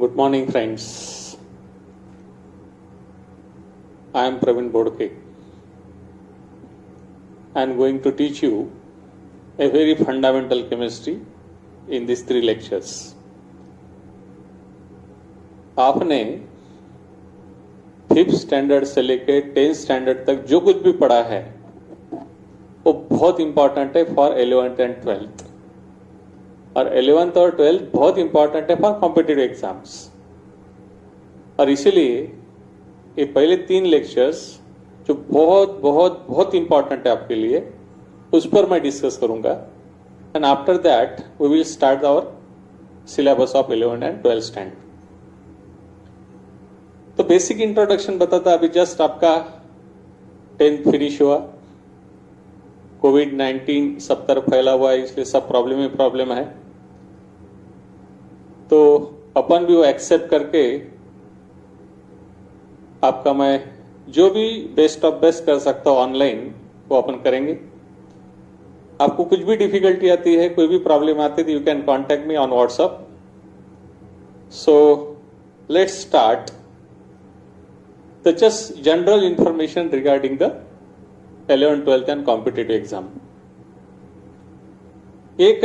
Good morning, friends. I am Praveen Bodke. I am going to teach you a very fundamental chemistry in these 3 lectures. आपने 5th standard से लेके 10th standard तक जो कुछ भी पढ़ा है वो बहुत इंपॉर्टेंट है फॉर 11th एंड 12th, और 11th और 12th बहुत इंपॉर्टेंट है फॉर कॉम्पिटिटिव एग्जाम्स। और इसीलिए ये पहले 3 लेक्चर्स जो बहुत बहुत बहुत इंपॉर्टेंट है आपके लिए, उस पर मैं डिस्कस करूंगा। And after that we will start our syllabus of 11th and 12th standard. तो बेसिक इंट्रोडक्शन बताता, अभी जस्ट आपका 10th फिनिश हुआ, कोविड-19 सब तरफ फैला हुआ है, इसलिए सब प्रॉब्लम ही प्रॉब्लम है। तो अपन भी वो एक्सेप्ट करके आपका मैं जो भी बेस्ट ऑफ बेस्ट कर सकता हूं ऑनलाइन वो अपन करेंगे। आपको कुछ भी डिफिकल्टी आती है, कोई भी प्रॉब्लम आती है, you can contact me on WhatsApp. So let's start the just general information regarding the 11th, 12th and competitive exam. एक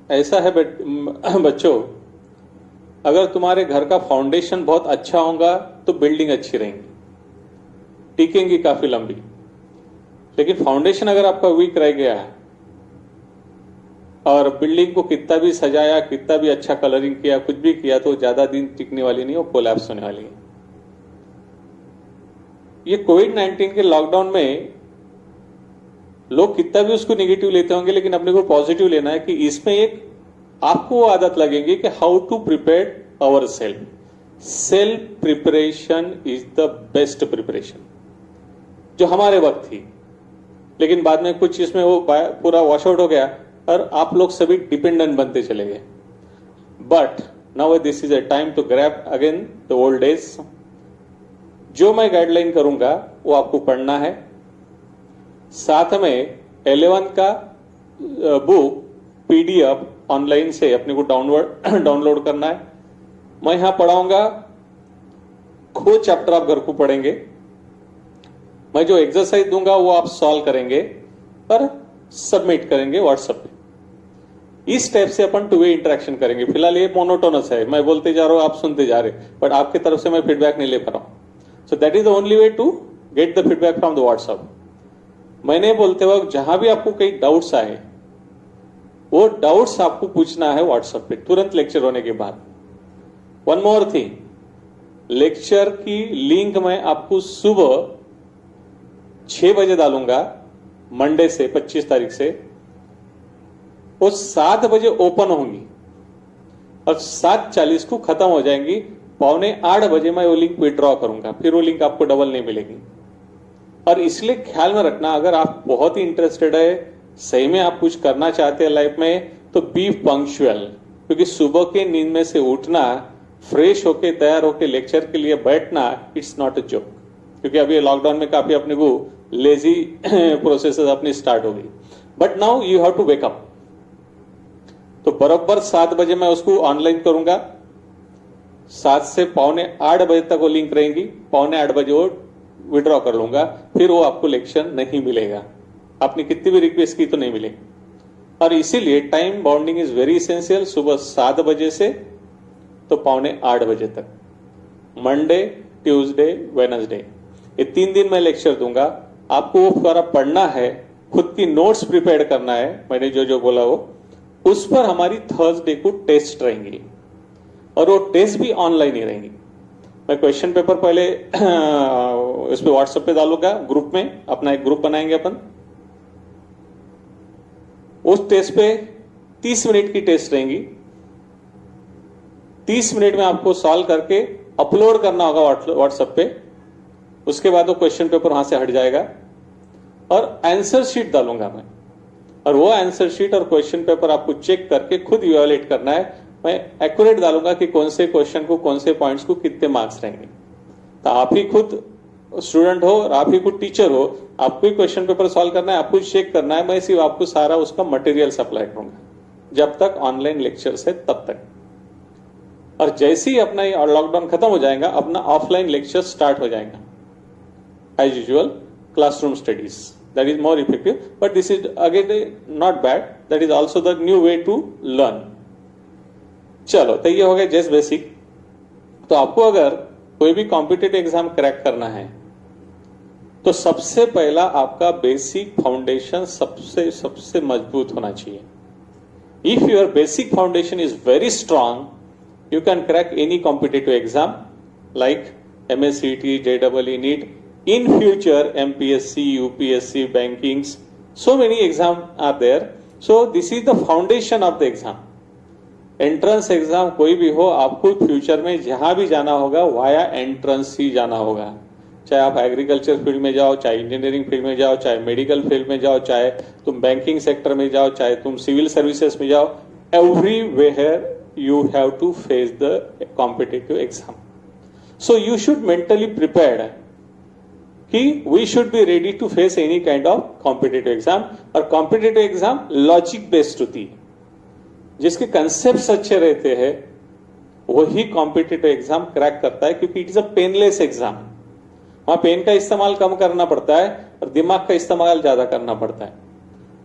ऐसा है बच्चों, अगर तुम्हारे घर का फाउंडेशन बहुत अच्छा होगा तो बिल्डिंग अच्छी रहेंगी, टिकेंगी काफी लंबी। लेकिन फाउंडेशन अगर आपका वीक रह गया है और बिल्डिंग को कितना भी सजाया, कितना भी अच्छा कलरिंग किया, कुछ भी किया, तो ज्यादा दिन टिकने वाली नहीं, वो कोलैप्स होने वाली है। ये कोविड-19 के लॉकडाउन में लोग कितना भी उसको नेगेटिव लेते होंगे, लेकिन अपने को पॉजिटिव लेना है कि इसमें एक आपको आदत लगेगी कि how to prepare our self. Self preparation is the best preparation जो हमारे वक्त थी, लेकिन बाद में कुछ इसमें वो पूरा वॉश आउट हो गया और आप लोग सभी डिपेंडेंट बनते चले गए। But now this is a time to grab again the old days. जो मैं गाइडलाइन करूंगा वो आपको पढ़ना है, साथ में 11th का बुक PDF ऑनलाइन से अपने को डाउनलोड करना है। मैं यहां पढ़ाऊंगा, खुद चैप्टर आप घर को पढ़ेंगे, मैं जो एक्सरसाइज दूंगा वो आप सॉल्व करेंगे और सबमिट करेंगे व्हाट्सएप पे। इस टाइप से अपन 2 वे इंटरेक्शन करेंगे। फिलहाल ये मोनोटोनस है, मैं बोलते जा रहा हूं, आप सुनते जा रहे, बट आपकी तरफ से मैं फीडबैक नहीं ले पा रहा हूं। So that is the only way to get the feedback from the WhatsApp. मैंने बोलते वक्त जहां भी आपको कई डाउट्स आए, वो डाउट्स आपको पूछना है व्हाट्सएप पे तुरंत लेक्चर होने के बाद। वन मोर थिंग, लेक्चर की लिंक मैं आपको सुबह 6 बजे डालूंगा, मंडे से 25 तारीख से। वो 7 बजे ओपन होंगी और 7:40 को खत्म हो जाएंगी। 7:45 बजे मैं वो लिंक विड्रॉ करूंगा, फिर वो लिंक आपको डबल नहीं मिलेगी। और इसलिए ख्याल में रखना, अगर आप बहुत ही इंटरेस्टेड है, सही में आप कुछ करना चाहते हैं लाइफ में, तो बी पंक्चुअल। क्योंकि सुबह के नींद में से उठना, फ्रेश होके तैयार होके लेक्चर के लिए बैठना, इट्स नॉट अ जोक। क्योंकि अभी लॉकडाउन में काफी अपने को लेजी प्रोसेस अपनी स्टार्ट हो गई। But now you have to wake up. तो बराबर 7 बजे मैं उसको ऑनलाइन करूंगा, 7 से 7:45 बजे तक वो लिंक रहेंगी, 7:45 बजे वो विड्रॉ कर लूंगा, फिर वो आपको लेक्चर नहीं मिलेगा। आपने कितनी भी रिक्वेस्ट की तो नहीं मिलेगी। और इसीलिए time bounding is very essential. सुबह 7 बजे से तो 7:45 बजे तक, मंडे, ट्यूसडे, वेडनेसडे, ये 3 दिन मैं लेक्चर दूंगा। आपको वो पूरा पढ़ना है, खुद की नोट्स प्रिपेयर करना है, मैंने जो जो बोला वो। उस पर हमारी थर्सडे को टेस्ट रहेंगी और वो टेस्ट भी ऑनलाइन ही रहेंगी। मैं क्वेश्चन पेपर पहले इस पे व्हाट्सएप पे डालूंगा, ग्रुप में, अपना एक ग्रुप बनाएंगे अपन। उस टेस्ट पे 30 मिनट की टेस्ट रहेंगी। 30 मिनट में आपको सॉल्व करके अपलोड करना होगा व्हाट्सएप पे। उसके बाद वो क्वेश्चन पेपर वहां से हट जाएगा और आंसर शीट डालूंगा मैं, और वो आंसर शीट और क्वेश्चन पेपर आपको चेक करके खुद इवैल्यूएट करना है। मैं एक्यूरेट डालूंगा कि कौन से क्वेश्चन को, कौन से पॉइंट्स को कितने मार्क्स रहेंगे। तो आप ही खुद स्टूडेंट हो और आप ही खुद टीचर हो, आपको ही क्वेश्चन पेपर सॉल्व करना है, आपको चेक करना है। मैं सिर्फ आपको सारा उसका मटेरियल सप्लाई करूंगा जब तक ऑनलाइन लेक्चर्स है तब तक। और जैसे ही अपना लॉकडाउन खत्म हो जाएगा अपना ऑफलाइन लेक्चर स्टार्ट हो जाएगा as usual classroom studies. That is more effective, but this is again not bad. That is also the new way to learn. चलो तो ये हो गया जस्ट बेसिक. तो आपको अगर कोई भी कॉम्पिटिटिव एग्जाम क्रैक करना है तो सबसे पहला आपका बेसिक फाउंडेशन सबसे मजबूत होना चाहिए. If your basic foundation is very strong you can crack any competitive exam like MSCT, JEE, NEET. In future, MPSC, UPSC, bankings, so many exams are there. So this is the foundation of the exam. Entrance exam कोई भी हो आपको future में जहां भी जाना होगा via entrance ही जाना होगा. चाहे आप एग्रीकल्चर फील्ड में जाओ, चाहे इंजीनियरिंग फील्ड में जाओ, चाहे मेडिकल फील्ड में जाओ, चाहे तुम बैंकिंग सेक्टर में जाओ, चाहे तुम सिविल सर्विसेज में जाओ, everywhere you have to face the competitive exam. So you should mentally prepared कि we should be ready to face any kind of competitive exam. और कॉम्पिटिटिव एग्जाम लॉजिक बेस्ड होती है. जिसके कंसेप्ट अच्छे रहते हैं वही कॉम्पिटिटिव एग्जाम क्रैक करता है क्योंकि it is a painless exam. वहां पेन का इस्तेमाल कम करना पड़ता है और दिमाग का इस्तेमाल ज्यादा करना पड़ता है.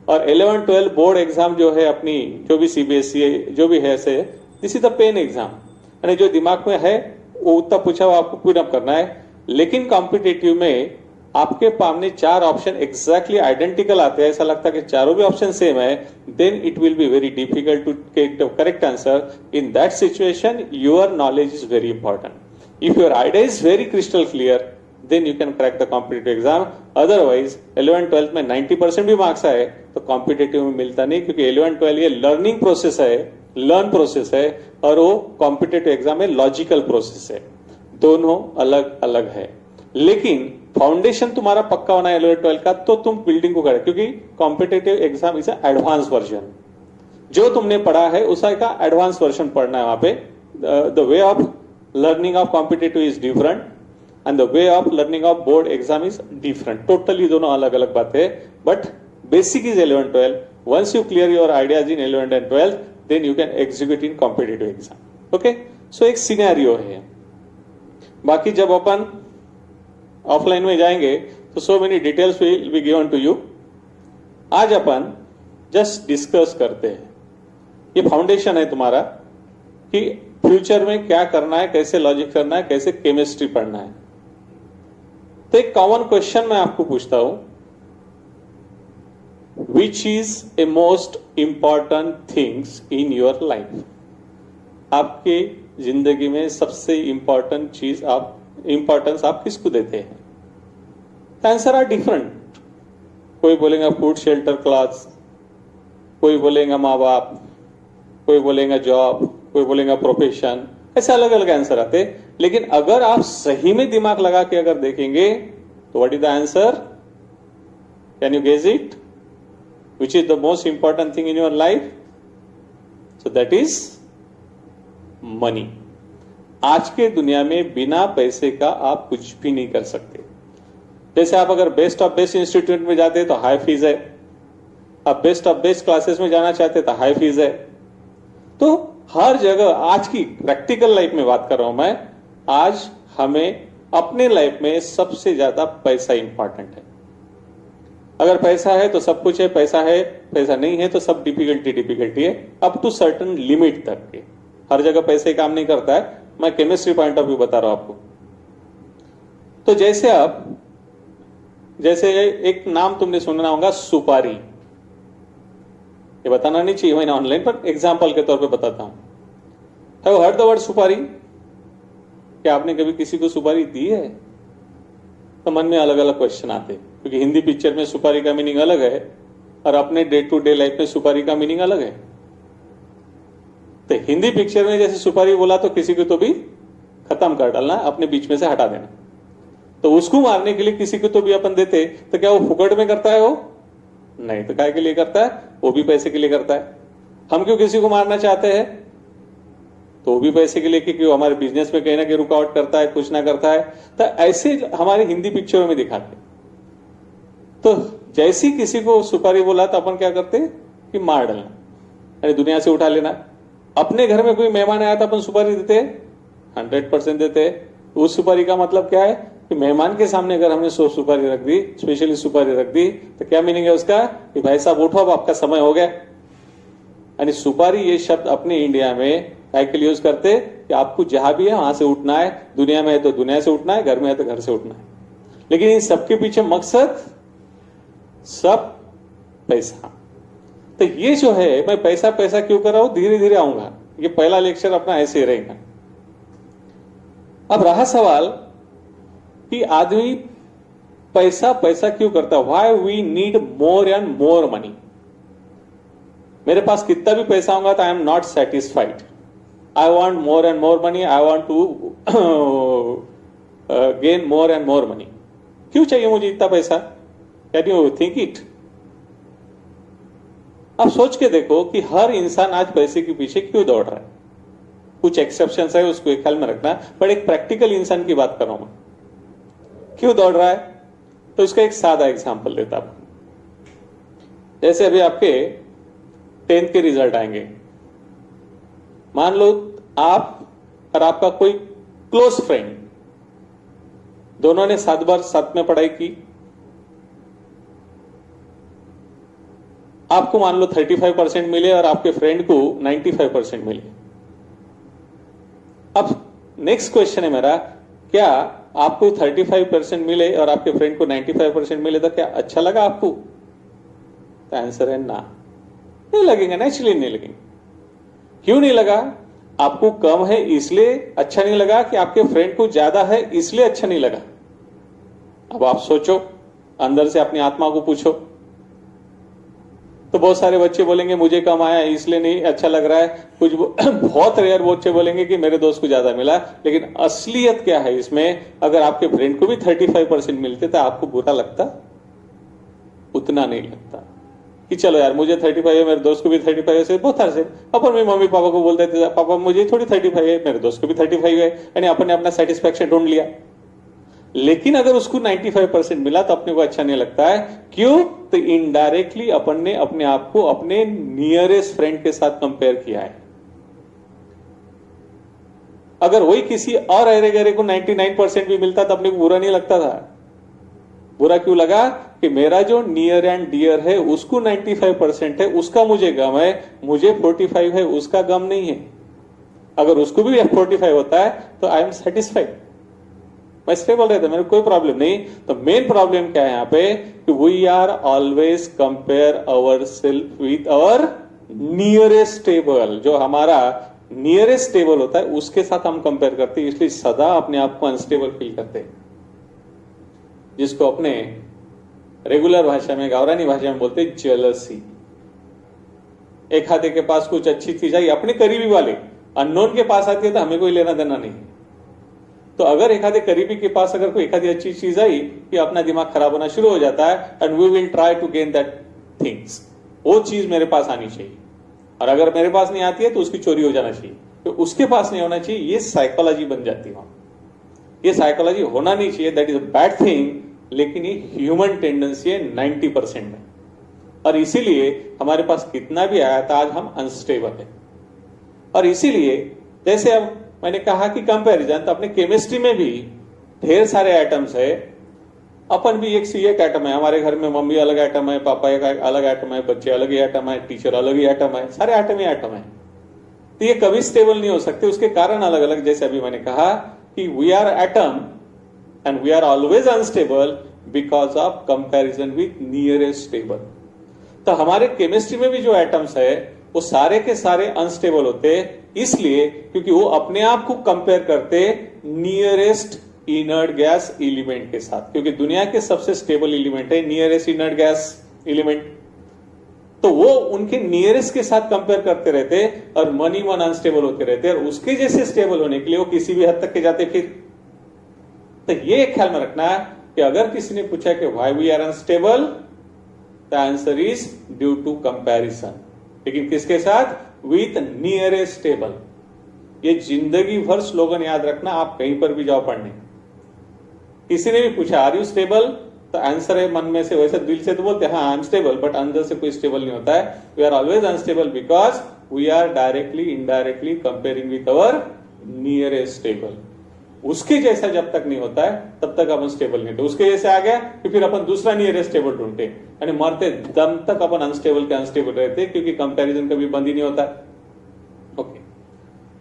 और 11, 12 बोर्ड एग्जाम जो है अपनी जो भी CBSE जो भी है से this is the pen exam. यानी जो दिमाग में है वो उतना पूछा हुआ आपको पूरा करना है. लेकिन कॉम्पिटिटिव में आपके सामने 4 ऑप्शन एग्जैक्टली आइडेंटिकल आते हैं, ऐसा लगता है कि चारों भी ऑप्शन सेम है. Then it will be very difficult to get correct answer. In that situation your knowledge is very important. If your idea is very crystal clear then you can crack the competitive exam. Otherwise 11, 12 में 90% भी marks आए तो competitive में मिलता नहीं क्योंकि 11, 12 ये learning process है, लर्न प्रोसेस है और वो कॉम्पिटिटिव एग्जाम में लॉजिकल प्रोसेस है. दोनों अलग अलग है. लेकिन फाउंडेशन तुम्हारा पक्का होना है 11, 12 का तो तुम बिल्डिंग को करें क्योंकि competitive exam is advance version. जो तुमने पढ़ा है उसका एडवांस वर्जन पढ़ना है. वहां पे the way of learning of competitive is different and the way of learning of board exam is different. Totally दोनों अलग अलग बातें है. But basic is 11, 12. Once you clear your ideas in 11 and 12 then you can execute in competitive exam. Okay, so एक scenario है. बाकी जब अपन offline में जाएंगे तो so many details will be given to you. आज अपन जस्ट डिस्कस करते हैं. ये फाउंडेशन है तुम्हारा कि फ्यूचर में क्या करना है, कैसे लॉजिक करना है, कैसे केमिस्ट्री पढ़ना है. तो एक कॉमन क्वेश्चन मैं आपको पूछता हूं, which is a most important things in your life. आपकी जिंदगी में सबसे इंपॉर्टेंट चीज इंपॉर्टेंस आप किसको देते हैं. Answer are different. कोई बोलेगा फूड, शेल्टर, क्लॉथ्स, कोई बोलेगा माँ बाप, कोई बोलेगा जॉब, कोई बोलेगा प्रोफेशन. ऐसे अलग अलग आंसर आते. लेकिन अगर आप सही में दिमाग लगा के अगर देखेंगे तो what is the answer? Can you guess it? Which is the most important thing in your life? So that is money. आज के दुनिया में बिना पैसे का आप कुछ भी नहीं कर सकते. जैसे आप अगर बेस्ट ऑफ बेस्ट इंस्टीट्यूट में जाते हैं तो हाई फीस है. आप बेस्ट ऑफ बेस्ट क्लासेस में जाना चाहते हैं तो हाई फीस है. तो हर जगह आज की प्रैक्टिकल लाइफ में बात कर रहा हूं मैं. आज हमें अपने लाइफ में सबसे ज्यादा पैसा इंपॉर्टेंट है. अगर पैसा है तो सब कुछ है, पैसा नहीं है तो सब डिफिकल्टी है अप टू सर्टन लिमिट तक के. हर जगह पैसे काम नहीं करता है. मैं केमिस्ट्री पॉइंट ऑफ व्यू बता रहा हूं आपको. तो जैसे एक नाम तुमने सुना होगा सुपारी. ये बताना नहीं चाहिए मैंने ऑनलाइन, पर एग्जांपल के तौर पे बताता हूं. हैव हर्ड द वर्ड सुपारी? क्या आपने कभी किसी को सुपारी दी है? तो मन में अलग अलग क्वेश्चन आते क्योंकि हिंदी पिक्चर में सुपारी का मीनिंग अलग है और अपने डे टू डे लाइफ में सुपारी का मीनिंग अलग है. तो हिंदी पिक्चर में जैसे सुपारी बोला तो किसी को तो भी खत्म कर डालना, अपने बीच में से हटा देना. तो उसको मारने के लिए किसी को तो भी अपन देते तो क्या वो फुकट में करता है? वो नहीं. तो काय के लिए करता है? वो भी पैसे के लिए करता है. हम क्यों किसी को मारना चाहते हैं? तो वो भी पैसे के लिए, क्योंकि वो हमारे बिजनेस में कहीं ना कहीं रुकावट करता है, कुछ ना करता है. तो ऐसे हमारी हिंदी पिक्चरों में दिखाते. तो जैसे ही किसी को सुपारी बोला तो अपन क्या करते कि मार डालना, अरे दुनिया से उठा लेना. अपने घर में कोई मेहमान आया था, अपन सुपारी देते, 100% देते। उस सुपारी का मतलब क्या है कि मेहमान के सामने अगर हमने 100 सुपारी रख दी, स्पेशली सुपारी रख दी, तो क्या मीनिंग है उसका कि भाई साहब उठो, अब आपका समय हो गया। यानी सुपारी ये शब्द अपने इंडिया में साइकिल यूज करते कि आपको जहां भी है वहां से उठना है, दुनिया में है तो दुनिया से उठना है, घर में है तो घर से उठना है। लेकिन इन सबके पीछे मकसद सब पैसा। तो ये जो है, मैं पैसा पैसा क्यों कर रहा हूं, धीरे धीरे आऊंगा। ये पहला लेक्चर अपना ऐसे ही रहेगा। अब रहा सवाल कि आदमी पैसा पैसा क्यों करता है, why we need more and more money. मेरे पास कितना भी पैसा होगा तो I am not satisfied, I want more and more money, I want to gain more and more money. क्यों चाहिए मुझे इतना पैसा, कैन यू थिंक इट। अब सोच के देखो कि हर इंसान आज पैसे के पीछे क्यों दौड़ रहा है। कुछ एक्सेप्शन है, उसको एक ख्याल में रखना, पर एक प्रैक्टिकल इंसान की बात कर रहा हूं मैं, क्यों दौड़ रहा है। तो इसका एक सादा एग्जांपल देता हूं। जैसे अभी आपके 10th के रिजल्ट आएंगे, मान लो आप और आपका कोई क्लोज फ्रेंड, दोनों ने 7 बार साथ में पढ़ाई की। आपको मान लो 35% मिले और आपके फ्रेंड को 95% मिले। अब नेक्स्ट क्वेश्चन है मेरा, क्या आपको 35% मिले और आपके फ्रेंड को 95% मिले तो क्या अच्छा लगा आपको। तो आंसर है ना, नहीं लगेगा, नेचुरली नहीं लगेगा। क्यों नहीं लगा, आपको कम है इसलिए अच्छा नहीं लगा कि आपके फ्रेंड को ज्यादा है इसलिए अच्छा नहीं लगा। अब आप सोचो, अंदर से अपनी आत्मा को पूछो। तो बहुत सारे बच्चे बोलेंगे मुझे कम आया इसलिए नहीं अच्छा लग रहा है, कुछ बहुत रेयर बच्चे बोलेंगे कि मेरे दोस्त को ज्यादा मिला। लेकिन असलियत क्या है इसमें, अगर आपके फ्रेंड को भी 35% मिलते तो आपको बुरा लगता, उतना नहीं लगता कि चलो यार मुझे 35 है, मेरे दोस्त को भी 35 है, से बहुत से अपन भी मम्मी पापा को बोलते थे पापा मुझे थोड़ी 35 है, मेरे दोस्त को भी 35 है, यानी अपन ने अपना सेटिस्फेक्शन ढूंढ लिया। लेकिन अगर उसको 95% मिला तो अपने को अच्छा नहीं लगता है। क्यों, तो इनडायरेक्टली अपन ने अपने आप को अपने नियरेस्ट फ्रेंड के साथ कंपेयर किया है। अगर वही किसी और अरे गरे को 99% भी मिलता तो अपने को बुरा नहीं लगता था। बुरा क्यों लगा कि मेरा जो नियर एंड डियर है उसको 95% है, उसका मुझे गम है, मुझे 45 है, उसका गम नहीं है। अगर उसको भी 45 होता है तो आई एम सेटिस्फाइड, मैं स्टेबल रहता, मेरे कोई प्रॉब्लम नहीं। तो मेन प्रॉब्लम क्या है यहां पे कि we are always compare our self with our nearest stable. जो हमारा नियरेस्ट स्टेबल होता है उसके साथ हम कंपेयर करते हैं, इसलिए सदा अपने आप को अनस्टेबल फील करते हैं, जिसको अपने रेगुलर भाषा में, गावरानी भाषा में बोलते हैं जेलसी। एक आधे के पास कुछ अच्छी चीज आई, अपने करीबी वाले, अननोन के पास आती है तो हमें कोई लेना देना नहीं। तो अगर एक आधे करीबी के पास अगर कोई एक आधी अच्छी चीज आई कि अपना दिमाग खराब होना शुरू हो जाता है, and we will try to gain that things. वो चीज मेरे पास आनी चाहिए, और अगर मेरे पास नहीं आती है तो उसकी चोरी हो जाना चाहिए, तो उसके पास नहीं होना चाहिए। ये साइकोलॉजी बन जाती है। ये साइकोलॉजी होना नहीं चाहिए, that is a bad thing, लेकिन ये ह्यूमन टेंडेंसी है 90% में। और इसीलिए हमारे पास कितना भी आया था आज हम अनस्टेबल है। और इसीलिए जैसे अब मैंने कहा कि कंपैरिजन, तो अपने केमिस्ट्री में भी ढेर सारे एटम्स है। अपन भी एक से एक एटम है, हमारे घर में मम्मी अलग एटम है, पापा एक अलग एटम है, बच्चे अलग ही एटम है, टीचर अलग ही एटम है, सारे एटम ही एटम है। तो ये कभी स्टेबल नहीं हो सकते, उसके कारण अलग अलग। जैसे अभी मैंने कहा कि we are atom and we are always unstable because of comparison with nearest stable. तो हमारे केमिस्ट्री में भी जो एटम्स है वो सारे के सारे अनस्टेबल होते हैं, इसलिए क्योंकि वो अपने आप को कंपेयर करते नियरेस्ट इनर्ट गैस एलिमेंट के साथ, क्योंकि दुनिया के सबसे स्टेबल एलिमेंट है नियरेस्ट इनर्ट गैस एलिमेंट। तो वो उनके नियरेस्ट के साथ कंपेयर करते रहते और मनी मन अनस्टेबल होते रहते, और उसके जैसे स्टेबल होने के लिए वो किसी भी हद तक के जाते फिर। तो ये ख्याल में रखना है कि अगर किसी ने पूछा कि why we are unstable, the answer is due to comparison. लेकिन किसके साथ, विथ नियरेस्ट स्टेबल। ये जिंदगी भर स्लोगन याद रखना, आप कहीं पर भी जाओ पढ़ने, किसी ने भी पूछा आर यू स्टेबल, तो आंसर है मन में से, वैसे दिल से तो बोलते हैं हाँ आई एम स्टेबल, बट अंदर से कोई स्टेबल नहीं होता है. We are always unstable because we are directly indirectly comparing with our nearest table. उसके जैसा जब तक नहीं होता है तब तक अपन स्टेबल नहीं होते. उसके जैसे आ गया कि फिर अपन दूसरा नियरेस्ट टेबल ढूंढते, यानी मरते दम तक अपन अनस्टेबल के अनस्टेबल रहते, क्योंकि कंपैरिजन कभी बंद ही नहीं होता. ओके,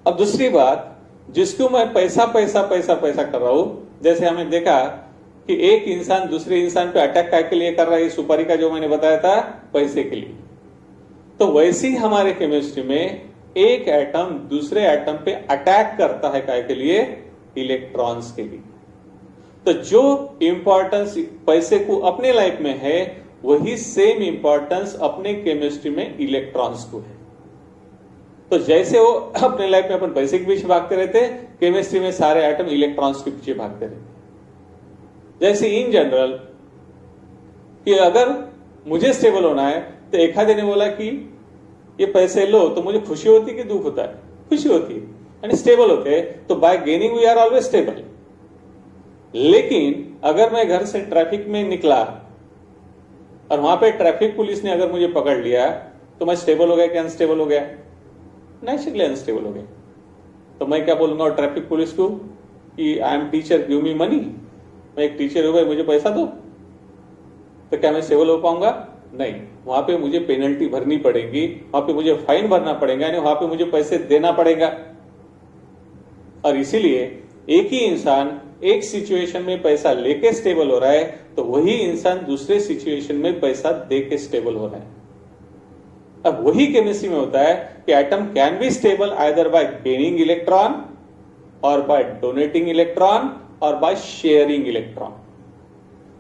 अब दूसरी बात, जिसको मैं पैसा पैसा पैसा पैसा कर रहा हूं, जैसे हमने देखा कि एक इंसान दूसरे इंसान पे अटैक काय के लिए कर रहा है, सुपारी का जो मैंने बताया था, पैसे के लिए. तो वैसे ही हमारे केमिस्ट्री में एक एटम दूसरे एटम पे अटैक करता है काय के लिए, इलेक्ट्रॉन्स के लिए. तो जो इंपॉर्टेंस पैसे को अपने लाइफ में है, वही सेम इंपॉर्टेंस अपने केमिस्ट्री में इलेक्ट्रॉन्स को है. तो जैसे वो अपने लाइफ में अपन पैसे के पीछे भागते रहते, केमिस्ट्री में सारे एटम इलेक्ट्रॉन्स के पीछे भागते रहते. जैसे इन जनरल कि अगर मुझे स्टेबल होना है, तो एक आधे ने बोला कि ये पैसे लो, तो मुझे खुशी होती कि दुख होता है? खुशी होती है, यानी स्टेबल होते हैं. तो by gaining we are always stable. लेकिन अगर मैं घर से ट्रैफिक में निकला और वहां पे ट्रैफिक पुलिस ने अगर मुझे पकड़ लिया, तो मैं स्टेबल हो गया कि अनस्टेबल हो गया? नेचुरली अनस्टेबल हो गया. तो मैं क्या बोलूंगा ट्रैफिक पुलिस को कि I am teacher, give me money. मैं एक टीचर हूं भाई, मुझे पैसा दो. तो क्या मैं स्टेबल हो पाऊंगा? नहीं. वहां पे मुझे पेनल्टी भरनी पड़ेगी, वहां पे मुझे फाइन भरना पड़ेगा, यानी वहां पे मुझे पैसे देना पड़ेगा. और इसीलिए एक ही इंसान एक सिचुएशन में पैसा लेके स्टेबल हो रहा है, तो वही इंसान दूसरे सिचुएशन में पैसा दे के स्टेबल हो रहा है. अब वही केमिस्ट्री में होता है कि atom can be stable either by gaining electron और बाय डोनेटिंग इलेक्ट्रॉन और बाय शेयरिंग इलेक्ट्रॉन.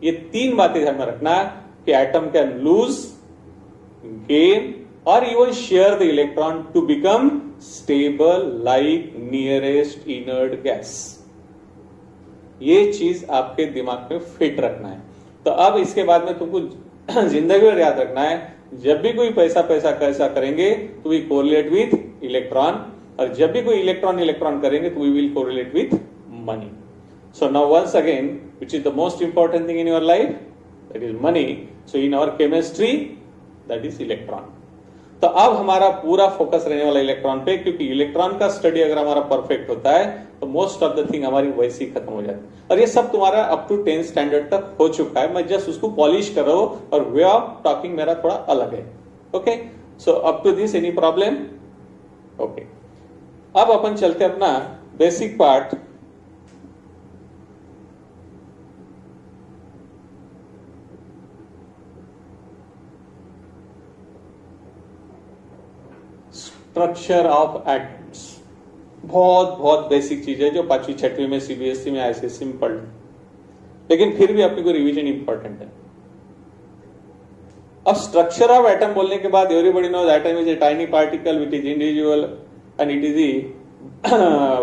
ये तीन बातें ध्यान में रखना कि एटम कैन लूज, गेन और even share the electron to become stable like nearest inert gas. ये चीज आपके दिमाग में फिट रखना है. तो अब इसके बाद में तुमको जिंदगी भर याद रखना है, जब भी कोई पैसा पैसा कैसा करेंगे तो वी कोरिलेट विथ इलेक्ट्रॉन, और जब भी कोई इलेक्ट्रॉन इलेक्ट्रॉन करेंगे तो we will correlate with money. So now once again, which is the most important thing in your life? That is money. So in our chemistry, that is electron. तो अब हमारा पूरा फोकस रहने वाला electron पे, क्योंकि इलेक्ट्रॉन का study अगर हमारा परफेक्ट होता है तो मोस्ट ऑफ द थिंग हमारी वैसी खत्म हो जाती है. और ये सब तुम्हारा अप टू 10th स्टैंडर्ड तक हो चुका है. मैं जस्ट उसको पॉलिश कर रहा हूं, और वे ऑफ टॉकिंग मेरा थोड़ा अलग है. Okay, so up to this any problem? Okay, अब अपन चलते अपना basic part. Structure of atoms. बहुत बहुत बेसिक चीज है जो 5वीं 6वीं में सीबीएसई में आईसीएसई में पढ़, लेकिन फिर भी अपने को रिवीजन इंपॉर्टेंट है. अब स्ट्रक्चर ऑफ एटम बोलने के बाद everybody knows atom is a tiny particle which is individual and it is the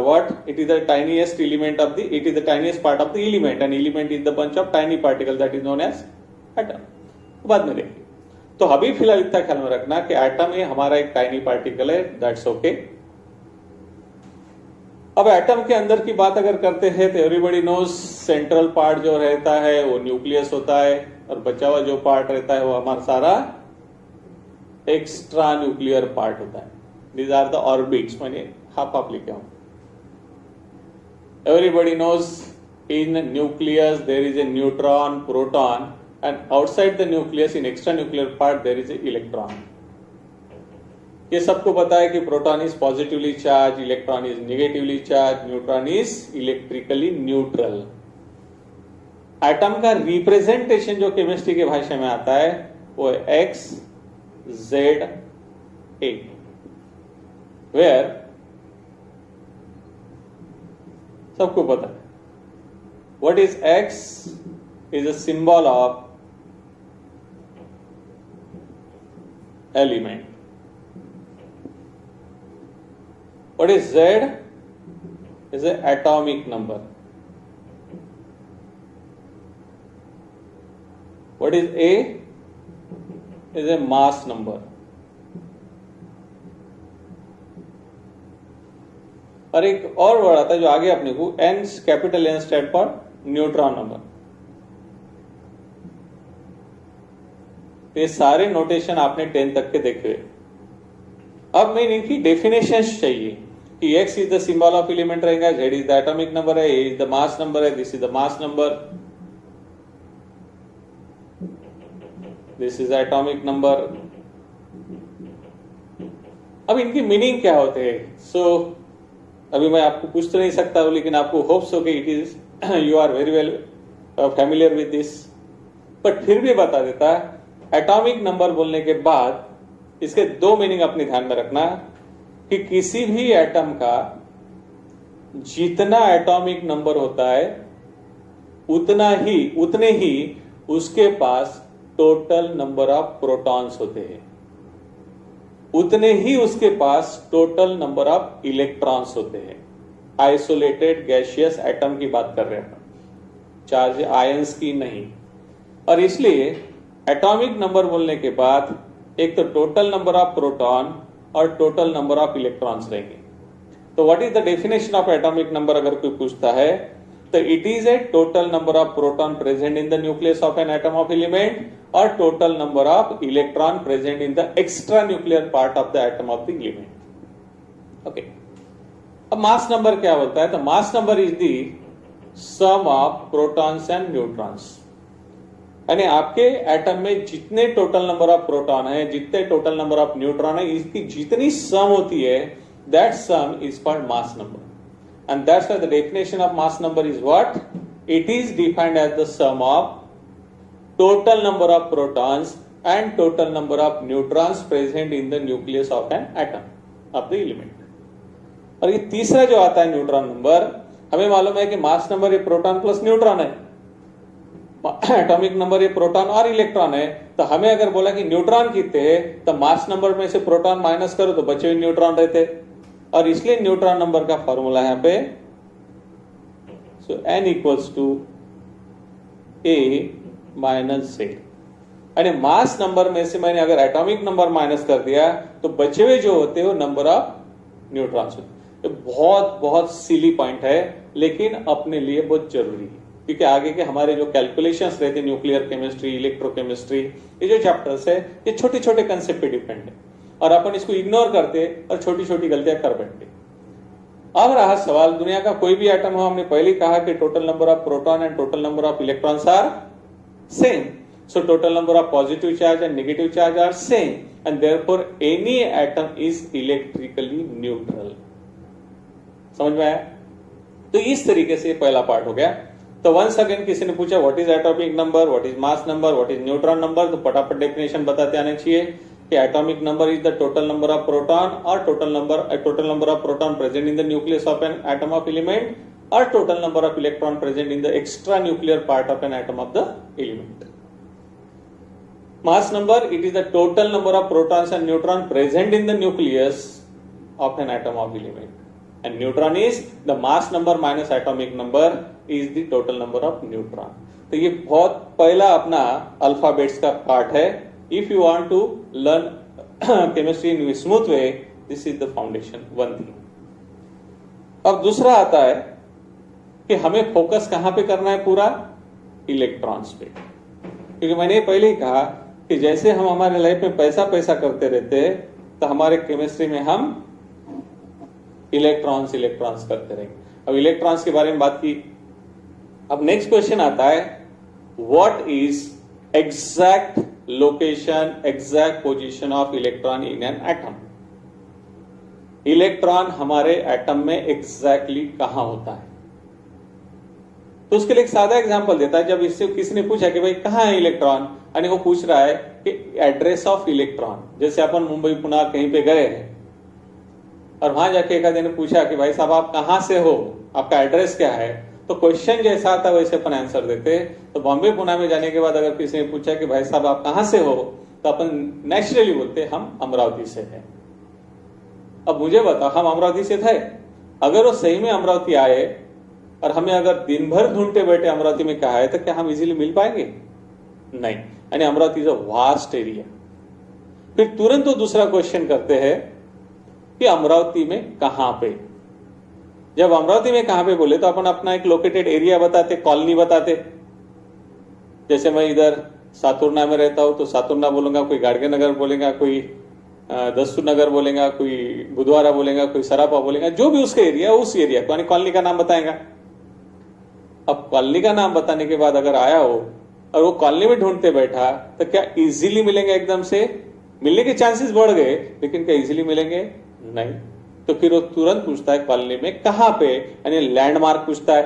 what it is the tiniest element of the, it is the tiniest part of the element, and element is the bunch of tiny particles that is known as atom. बाद में देखिए. तो अभी फिलहाल इतना ख्याल में रखना कि एटम ये हमारा एक टाइनी पार्टिकल है, दैट्स ओके. अब एटम के अंदर की बात अगर करते हैं तो एवरीबॉडी नोज सेंट्रल पार्ट जो रहता है वो न्यूक्लियस होता है, और बचा हुआ जो पार्ट रहता है वो हमारा सारा एक्स्ट्रा न्यूक्लियर पार्ट होता है. दीज आर द ऑर्बिट्स, मैंने हाफ हाफ लिखे हूं. Everybody knows in nucleus there is a neutron, proton, and outside the nucleus in extranuclear part there is a electron. ये सबको पता है कि proton is positively charge, electron is negatively charge, neutron is electrically neutral. Atom का representation जो chemistry के भाषा में आता है वो है एक्स जेड ए, वेयर सबको पता है what is x is a symbol of element. What is Z? Is an atomic number. What is A? Is a mass number. और एक और वर्ड आता है जो आगे अपने को N, capital N stand for neutron number. तो ये सारे नोटेशन आपने 10 तक के देखे हुए। अब मैं इनकी डेफिनेशंस चाहिए कि x is the symbol of element रहेगा, z is the atomic number है, a is the mass number है, this is the mass number, this is the atomic number. अब इनकी मीनिंग क्या होते हैं? सो अभी मैं आपको पूछ तो नहीं सकता हूं, लेकिन आपको होप्स हो कि it is you are very well familiar with this, but फिर भी बता देता है। एटॉमिक नंबर बोलने के बाद इसके दो मीनिंग अपने ध्यान में रखना कि किसी भी एटम का जितना एटॉमिक नंबर होता है उतने ही उसके पास टोटल नंबर ऑफ प्रोटॉन्स होते हैं, उतने ही उसके पास टोटल नंबर ऑफ इलेक्ट्रॉन्स होते हैं। आइसोलेटेड गैसियस एटम की बात कर रहे हैं, चार्ज आयंस की नहीं। और इसलिए एटॉमिक नंबर बोलने के बाद एक तो टोटल नंबर ऑफ प्रोटॉन और टोटल नंबर ऑफ इलेक्ट्रॉन्स रहेंगे। तो what is the definition of atomic number अगर कोई पूछता है तो it is a total number of proton present in the nucleus of an atom of element और total number of electron present in the extra nuclear part of the atom of the element. Okay, अब mass number क्या होता है? तो mass number is the sum of protons and neutrons, यानी आपके atom में जितने टोटल नंबर ऑफ प्रोटॉन है, जितने टोटल नंबर ऑफ न्यूट्रॉन है, इसकी जितनी सम होती है, that sum is called mass number. And that's why the definition of mass number is what? It is defined as the sum of total number of protons and total number of neutrons present in the nucleus of an atom of the element. और ये तीसरा जो आता है neutron number, हमें मालूम है कि मास नंबर ये प्रोटॉन प्लस न्यूट्रॉन है, एटॉमिक नंबर ये प्रोटॉन और इलेक्ट्रॉन है। तो हमें अगर बोला कि न्यूट्रॉन कितने हैं तो मास नंबर में से प्रोटॉन माइनस करो तो बचे हुए न्यूट्रॉन रहते, और इसलिए न्यूट्रॉन नंबर का फॉर्मूला यहां पे so n equals to a minus z। यानी मास नंबर में से मैंने अगर एटॉमिक नंबर माइनस कर दिया तो बचे हुए जो होते हैं वो नंबर ऑफ न्यूट्रॉन्स होते। बहुत बहुत सिली पॉइंट है, लेकिन अपने लिए बहुत जरूरी है, क्योंकि आगे के हमारे जो कैलकुलेशंस रहते हैं न्यूक्लियर केमिस्ट्री, इलेक्ट्रोकेमिस्ट्री, ये जो चैप्टर्स है ये छोटे छोटे कंसेप्ट पे डिपेंड है, और अपन इसको इग्नोर करते और छोटी छोटी गलतियां कर बैठते। अब रहा सवाल, दुनिया का कोई भी एटम हो, हमने पहले कहा कि total number of proton and total number of electrons are same, so total number of positive charge and negative charge are same, and therefore any atom is electrically neutral. समझ में आया? तो इस तरीके से पहला पार्ट हो गया। तो वंस अगेन किसी ने पूछा what is atomic number, what is mass number, what is neutron number, तो फटाफट डेफिनेशन बताते आने चाहिए कि atomic number is the total number of proton और total number of proton present in the nucleus of an atom of element और total number of electron present in the extra nuclear part of an atom of the element. Mass number, it is the total number of protons and neutron present in the nucleus of an atom of element, and neutron is the mass number minus atomic number is the total number of neutron। तो ये बहुत पहला अपना alphabets का part है। If you want to learn chemistry in smooth way, this is the foundation, one thing. अब दूसरा आता है कि हमें फोकस कहां पे करना है? पूरा इलेक्ट्रॉन्स पे, क्योंकि मैंने पहले ही कहा कि जैसे हम हमारे लाइफ में पैसा पैसा करते रहते हैं, तो हमारे केमिस्ट्री में हम इलेक्ट्रॉन्स करते रहेंगे। अब इलेक्ट्रॉन्स के बारे में बात की। अब नेक्स्ट क्वेश्चन आता है, what is exact location, exact position of electron in an atom? Electron हमारे एटम में एग्जैक्टली कहां होता है? तो उसके लिए एक सादा एग्जांपल देता है। जब इससे किसी ने पूछा कि भाई कहां है इलेक्ट्रॉन, यानी वो पूछ रहा है कि एड्रेस ऑफ इलेक्ट्रॉन, जैसे अपन मुंबई पुणे कहीं पे गए हैं और वहां जाके एक आदमी ने पूछा कि भाई साहब आप कहां से हो, आपका एड्रेस क्या है, तो क्वेश्चन जैसा था वैसे अपन आंसर देते। तो बॉम्बे पुणे में जाने के बाद अगर किसी ने पूछा कि भाई साहब आप कहां से हो, तो अपन नेचुरली बोलते हम अमरावती से हैं। अब मुझे बताओ, हम अमरावती से थे? अगर वो सही में अमरावती आए और हमें अगर दिन भर ढूंढते बैठे अमरावती में कहा है, तो क्या हम इजीली मिल पाएंगे? नहीं, यानी Amravati is a vast area. फिर तुरंत वो दूसरा क्वेश्चन करते हैं कि अमरावती में कहां पे। जब अमरावती में कहां पे बोले तो अपन अपना एक लोकेटेड एरिया बताते, कॉलोनी बताते। जैसे मैं इधर सातुरना में रहता हूं तो सातुरना बोलूंगा, कोई गाड़गे नगर बोलेगा, कोई दस्तूर नगर बोलेगा, कोई बुधवारा बोलेगा, कोई सरापा बोलेगा, जो भी उसका एरिया उस एरिया को यानी कॉलोनी का नाम बताएगा। अब कॉलोनी का नाम बताने के बाद अगर आया हो और वो कॉलोनी में ढूंढते बैठा तो क्या इजीली मिलेंगे? एकदम से मिलने के चांसेस बढ़ गए, लेकिन क्या इजीली मिलेंगे? नहीं। तो फिर वो तुरंत पूछता है कॉलोनी में कहां पे, यानी लैंडमार्क पूछता है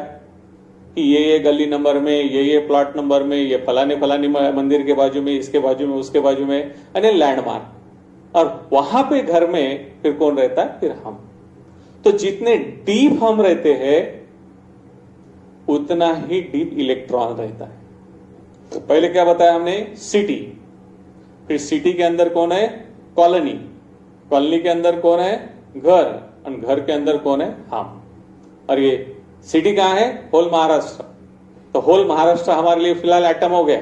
कि ये गली नंबर में, ये प्लॉट नंबर में, ये फलाने फलाने मंदिर के बाजू में, इसके बाजू में, उसके बाजू में, यानी लैंडमार्क। और वहां पे घर में फिर कौन रहता है? फिर हम। तो जितने डीप हम रहते हैं उतना ही डीप इलेक्ट्रॉन रहता है। तो पहले क्या बताया हमने? सिटी। फिर सिटी के अंदर कौन है? कॉलोनी। कॉलोनी के अंदर कौन है? घर। और घर के अंदर कौन है? हम। और ये सिटी कहां है? होल महाराष्ट्र। तो होल महाराष्ट्र हमारे लिए फिलहाल एटम हो गया।